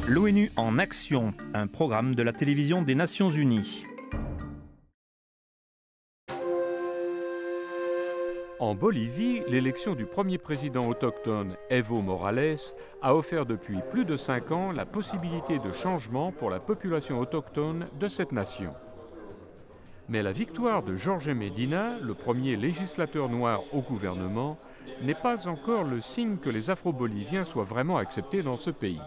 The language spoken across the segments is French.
L'ONU en action, un programme de la télévision des Nations Unies. En Bolivie, l'élection du premier président autochtone, Evo Morales, a offert depuis plus de 5 ans la possibilité de changement pour la population autochtone de cette nation. Mais la victoire de Jorge Medina, le premier législateur noir au gouvernement, n'est pas encore le signe que les Afro-Boliviens soient vraiment acceptés dans ce pays.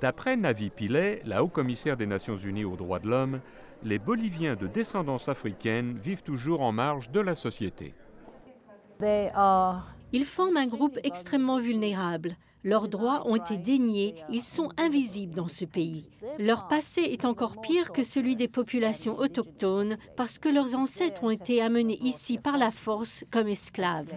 D'après Navi Pillay, la haut-commissaire des Nations Unies aux droits de l'homme, les Boliviens de descendance africaine vivent toujours en marge de la société. Ils forment un groupe extrêmement vulnérable. Leurs droits ont été déniés, ils sont invisibles dans ce pays. Leur passé est encore pire que celui des populations autochtones parce que leurs ancêtres ont été amenés ici par la force comme esclaves.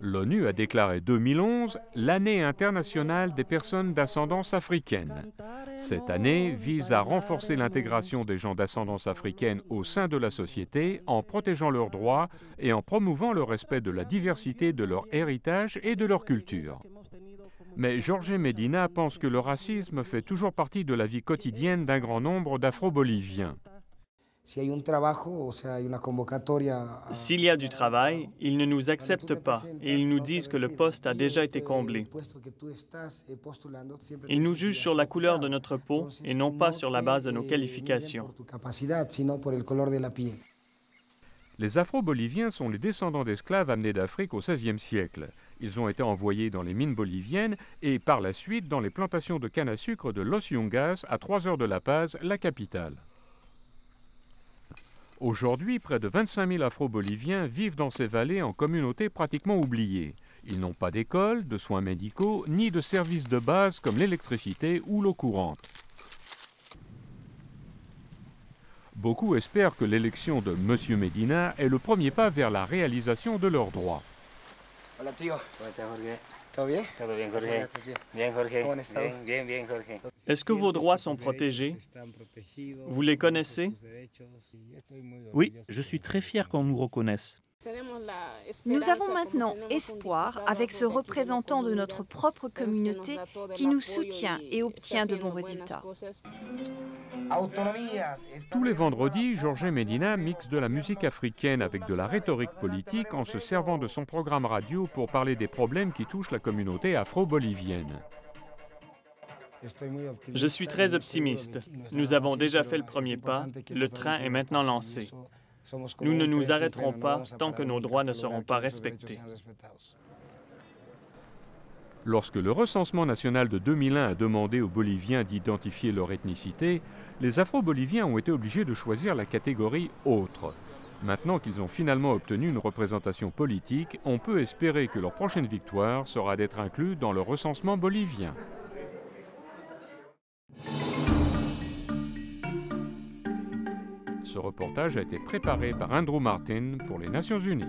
L'ONU a déclaré 2011 l'année internationale des personnes d'ascendance africaine. Cette année vise à renforcer l'intégration des gens d'ascendance africaine au sein de la société en protégeant leurs droits et en promouvant le respect de la diversité de leur héritage et de leur culture. Mais Jorge Medina pense que le racisme fait toujours partie de la vie quotidienne d'un grand nombre d'Afro-Boliviens. S'il y a du travail, ils ne nous acceptent pas et ils nous disent que le poste a déjà été comblé. Ils nous jugent sur la couleur de notre peau et non pas sur la base de nos qualifications. Les Afro-Boliviens sont les descendants d'esclaves amenés d'Afrique au XVIe siècle. Ils ont été envoyés dans les mines boliviennes et par la suite dans les plantations de canne à sucre de Los Yungas à 3 heures de La Paz, la capitale. Aujourd'hui, près de 25 000 Afro-Boliviens vivent dans ces vallées en communautés pratiquement oubliées. Ils n'ont pas d'école, de soins médicaux, ni de services de base comme l'électricité ou l'eau courante. Beaucoup espèrent que l'élection de M. Medina est le premier pas vers la réalisation de leurs droits. Hola, tío. ¿Cómo estás, Jorge? ¿Todo bien? Todo bien, Jorge. Bien, Jorge. Bien, Jorge. Est-ce que vos droits sont protégés? Vous les connaissez? Oui, je suis très fier qu'on nous reconnaisse. Nous avons maintenant espoir avec ce représentant de notre propre communauté qui nous soutient et obtient de bons résultats. Tous les vendredis, Jorge Medina mixe de la musique africaine avec de la rhétorique politique en se servant de son programme radio pour parler des problèmes qui touchent la communauté afro-bolivienne. Je suis très optimiste. Nous avons déjà fait le premier pas. Le train est maintenant lancé. Nous ne nous arrêterons pas tant que nos droits ne seront pas respectés. Lorsque le recensement national de 2001 a demandé aux Boliviens d'identifier leur ethnicité, les Afro-Boliviens ont été obligés de choisir la catégorie « autre ». Maintenant qu'ils ont finalement obtenu une représentation politique, on peut espérer que leur prochaine victoire sera d'être inclus dans le recensement bolivien. Ce reportage a été préparé par Andrew Martin pour les Nations Unies.